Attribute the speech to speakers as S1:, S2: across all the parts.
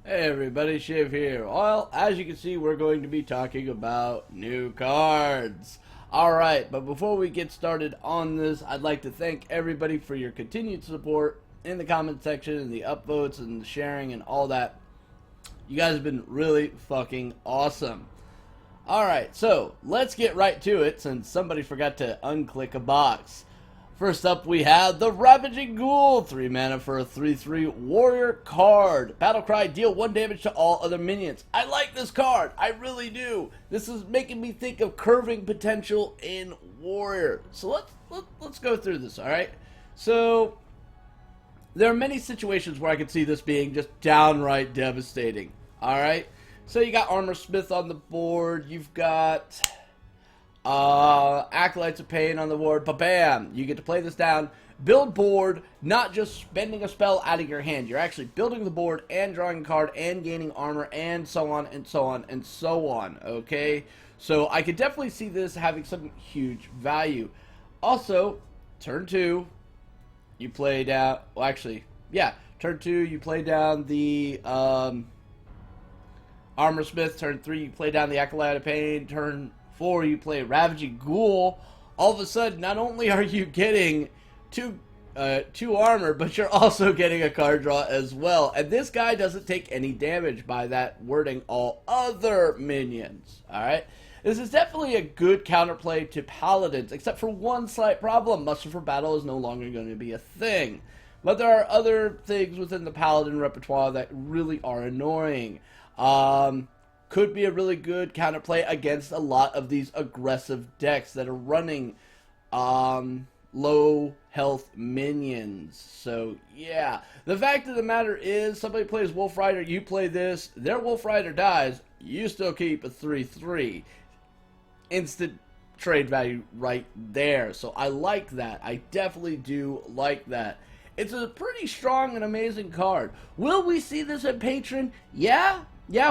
S1: Hey everybody, Shiv here. Well, as you can see, we're going to be talking about new cards. Alright, but before we get started on this, I'd like to thank everybody for your continued support in the comment section and the upvotes and the sharing and all that. You guys have been really fucking awesome. Alright, so let's get right to it since somebody forgot to unclick a box. First up, we have the Ravaging Ghoul, 3 mana for a 3/3 warrior card. Battlecry, deal 1 damage to all other minions. I like this card, I really do. This is making me think of curving potential in warrior. So let's go through this, alright? So, there are many situations where I could see this being just downright devastating, alright? So you got Armor Smith on the board, you've got Acolytes of Pain on the board, but bam, you get to play this down, build board, not just spending a spell out of your hand. You're actually building the board and drawing a card and gaining armor and so on and so on and so on, okay? So I could definitely see this having some huge value. Also, turn 2, you play down, well actually, yeah, turn 2, you play down the Armor Smith, turn 3, you play down the Acolyte of Pain, turn 4, you play Ravaging Ghoul. All of a sudden, not only are you getting two armor, but you're also getting a card draw as well. And this guy doesn't take any damage by that wording, all other minions. Alright? This is definitely a good counterplay to Paladins, except for one slight problem. Muster for Battle is no longer going to be a thing. But there are other things within the Paladin repertoire that really are annoying. Could be a really good counterplay against a lot of these aggressive decks that are running low health minions. So yeah, the fact of the matter is, somebody plays Wolf Rider, you play this, their Wolf Rider dies, you still keep a 3/3. Instant trade value right there. So I like that. I definitely do like that. It's a pretty strong and amazing card. Will we see this in Patron? Yeah,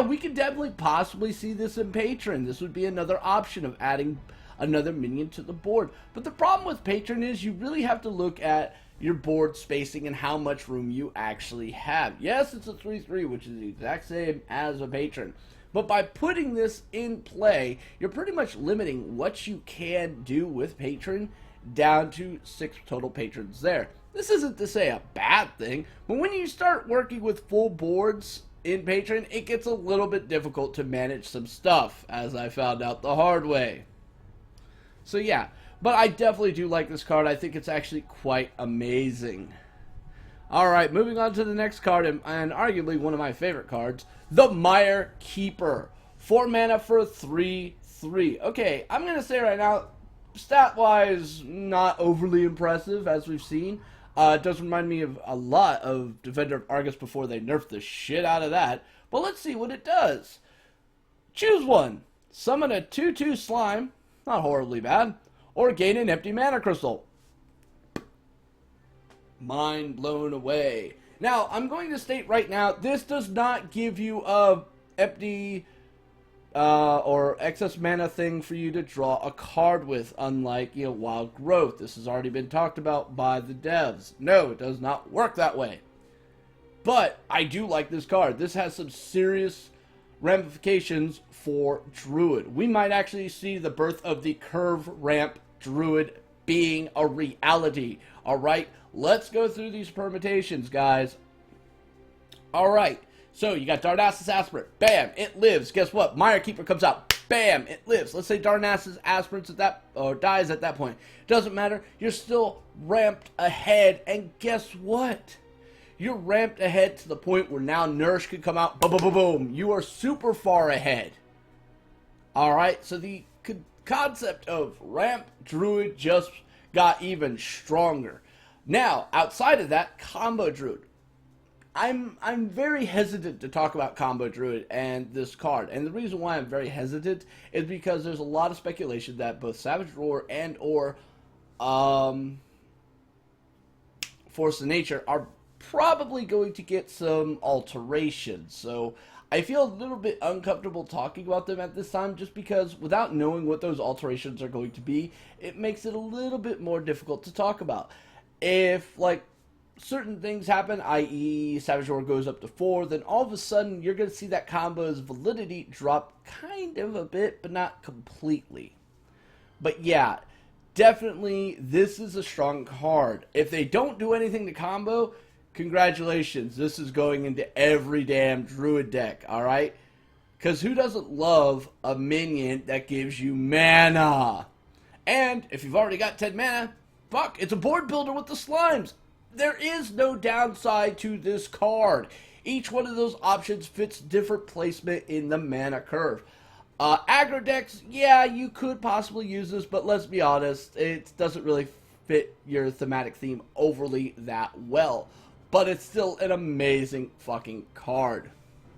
S1: we could definitely possibly see this in Patron. This would be another option of adding another minion to the board. But the problem with Patron is you really have to look at your board spacing and how much room you actually have. Yes, it's a 3/3, which is the exact same as a Patron. But by putting this in play, you're pretty much limiting what you can do with Patron down to 6 total patrons there. This isn't to say a bad thing, but when you start working with full boards in Patron, it gets a little bit difficult to manage some stuff, as I found out the hard way. So yeah, but I definitely do like this card. I think it's actually quite amazing. Alright, moving on to the next card, and arguably one of my favorite cards, the Mage Keeper. 4 mana for a 3/3. Okay, I'm going to say right now, stat-wise, not overly impressive, as we've seen. It does remind me of a lot of Defender of Argus before they nerfed the shit out of that. But let's see what it does. Choose one. Summon a 2/2 slime, not horribly bad, or gain an empty mana crystal. Mind blown away. Now, I'm going to state right now, this does not give you a empty or excess mana thing for you to draw a card with, unlike, Wild Growth. This has already been talked about by the devs. No, it does not work that way. But I do like this card. This has some serious ramifications for Druid. We might actually see the birth of the curve ramp Druid being a reality. Alright, let's go through these permutations, guys. Alright. So, you got Darnassus Aspirant. Bam! It lives. Guess what? Mage Keeper comes out. Bam! It lives. Let's say Darnassus Aspirant dies at that point. Doesn't matter. You're still ramped ahead. And guess what? You're ramped ahead to the point where now Nourish could come out. Boom, boom, boom, boom. You are super far ahead. Alright? So, the concept of ramp Druid just got even stronger. Now, outside of that, Combo Druid. I'm very hesitant to talk about Combo Druid and this card. And the reason why I'm very hesitant is because there's a lot of speculation that both Savage Roar and or Force of Nature are probably going to get some alterations. So I feel a little bit uncomfortable talking about them at this time just because without knowing what those alterations are going to be, it makes it a little bit more difficult to talk about. If, like, certain things happen, i.e. Savage Roar goes up to 4, then all of a sudden you're going to see that combo's validity drop kind of a bit, but not completely. But yeah, definitely this is a strong card. If they don't do anything to combo, congratulations. This is going into every damn Druid deck, alright? Because who doesn't love a minion that gives you mana? And if you've already got 10 mana, fuck, it's a board builder with the slimes. There is no downside to this card. Each one of those options fits different placement in the mana curve. Aggro decks, yeah, you could possibly use this, but let's be honest, it doesn't really fit your thematic theme overly that well. But it's still an amazing fucking card.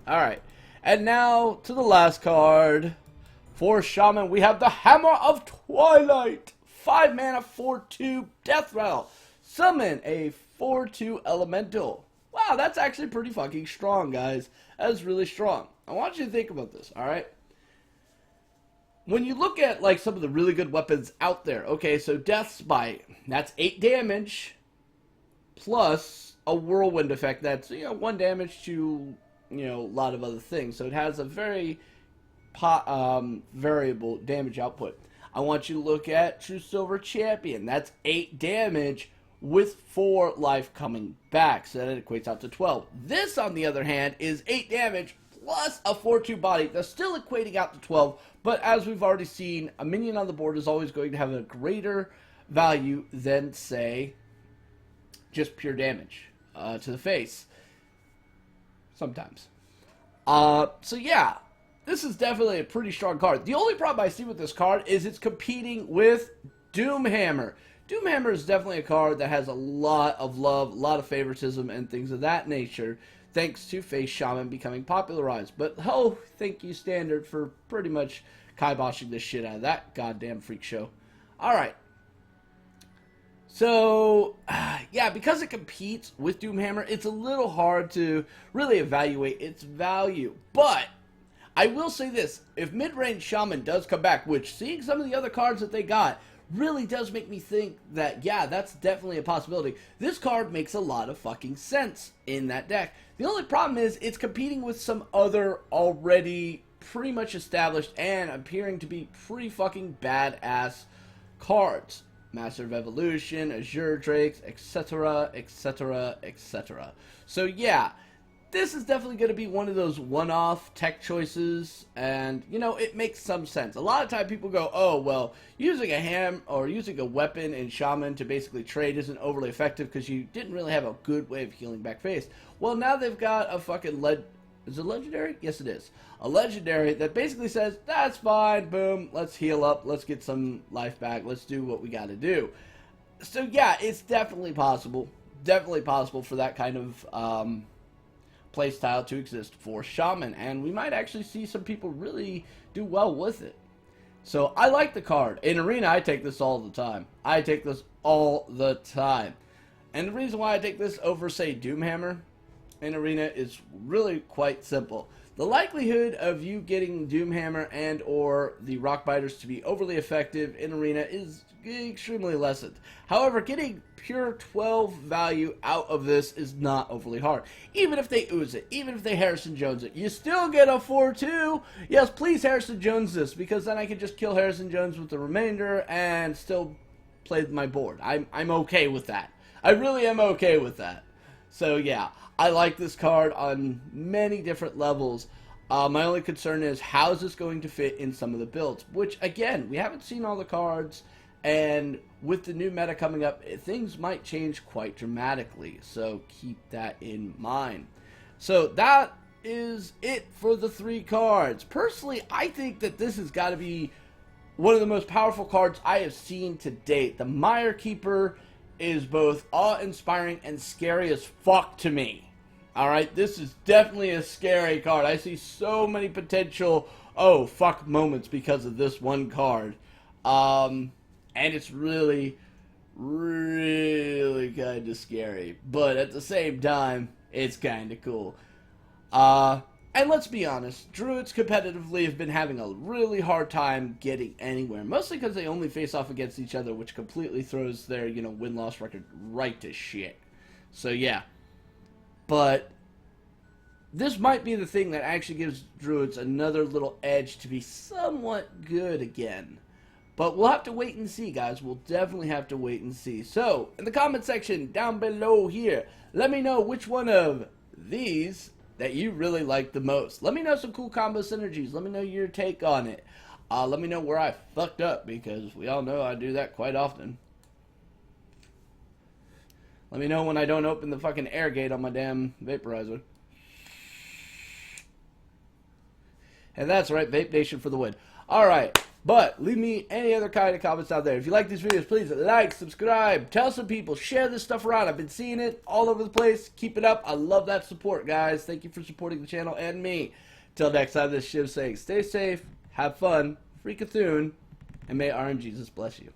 S1: Alright, and now to the last card. For Shaman, we have the Hammer of Twilight. 5 mana, 4/2, Death Rattle. Summon a 4/2 Elemental. Wow, that's actually pretty fucking strong, guys. That is really strong. I want you to think about this, alright? When you look at, like, some of the really good weapons out there, okay, so Death Spite, that's 8 damage, plus a Whirlwind effect that's, 1 damage to, a lot of other things. So it has a very variable damage output. I want you to look at True Silver Champion. That's 8 damage with 4 life coming back. So that equates out to 12. This, on the other hand, is 8 damage plus a 4/2 body. That's still equating out to 12. But as we've already seen, a minion on the board is always going to have a greater value than, say, just pure damage to the face. Sometimes. So yeah. This is definitely a pretty strong card. The only problem I see with this card is it's competing with Doomhammer. Doomhammer is definitely a card that has a lot of love, a lot of favoritism, and things of that nature, thanks to Face Shaman becoming popularized. But, oh, thank you, Standard, for pretty much kiboshing the shit out of that goddamn freak show. Alright. So, yeah, because it competes with Doomhammer, it's a little hard to really evaluate its value. But I will say this, if mid-range Shaman does come back, which seeing some of the other cards that they got really does make me think that, yeah, that's definitely a possibility. This card makes a lot of fucking sense in that deck. The only problem is it's competing with some other already pretty much established and appearing to be pretty fucking badass cards. Master of Evolution, Azure Drakes, etc., etc., etc. So yeah, this is definitely going to be one of those one-off tech choices, and, it makes some sense. A lot of time people go, oh, well, using a ham or using a weapon in Shaman to basically trade isn't overly effective because you didn't really have a good way of healing back face. Well, now they've got a fucking is it legendary? Yes, it is. A legendary that basically says, that's fine, boom, let's heal up, let's get some life back, let's do what we got to do. So, yeah, it's definitely possible for that kind of playstyle to exist for Shaman, and we might actually see some people really do well with it. So I like the card. In Arena, I take this all the time. And the reason why I take this over, say, Doomhammer in Arena is really quite simple. The likelihood of you getting Doomhammer and or the Rockbiters to be overly effective in Arena is extremely lessened. However, getting pure 12 value out of this is not overly hard. Even if they ooze it, even if they Harrison Jones it, you still get a 4/2. Yes, please Harrison Jones this, because then I can just kill Harrison Jones with the remainder and still play my board. I'm okay with that. I really am okay with that. So yeah, I like this card on many different levels. My only concern is how is this going to fit in some of the builds, which again, we haven't seen all the cards, and with the new meta coming up, things might change quite dramatically, so keep that in mind. So that is it for the 3 cards. Personally, I think that this has got to be one of the most powerful cards I have seen to date. The Mage Keeper is both awe-inspiring and scary as fuck to me. Alright, this is definitely a scary card. I see so many potential, oh, fuck moments because of this one card. And it's really, really kind of scary. But at the same time, it's kind of cool. And let's be honest, Druids competitively have been having a really hard time getting anywhere. Mostly because they only face off against each other, which completely throws their, win-loss record right to shit. So yeah. But this might be the thing that actually gives druids another little edge to be somewhat good again. But we'll have to wait and see, guys. We'll definitely have to wait and see. So, in the comment section down below here, let me know which one of these that you really like the most. Let me know some cool combo synergies. Let me know your take on it. Let me know where I fucked up, because we all know I do that quite often. Let me know when I don't open the fucking air gate on my damn vaporizer. And that's right, Vape Nation for the win. Alright, but leave me any other kind of comments out there. If you like these videos, please like, subscribe, tell some people, share this stuff around. I've been seeing it all over the place. Keep it up. I love that support, guys. Thank you for supporting the channel and me. Till next time, this is Shiv saying stay safe, have fun, freak a thune, and may RNGesus bless you.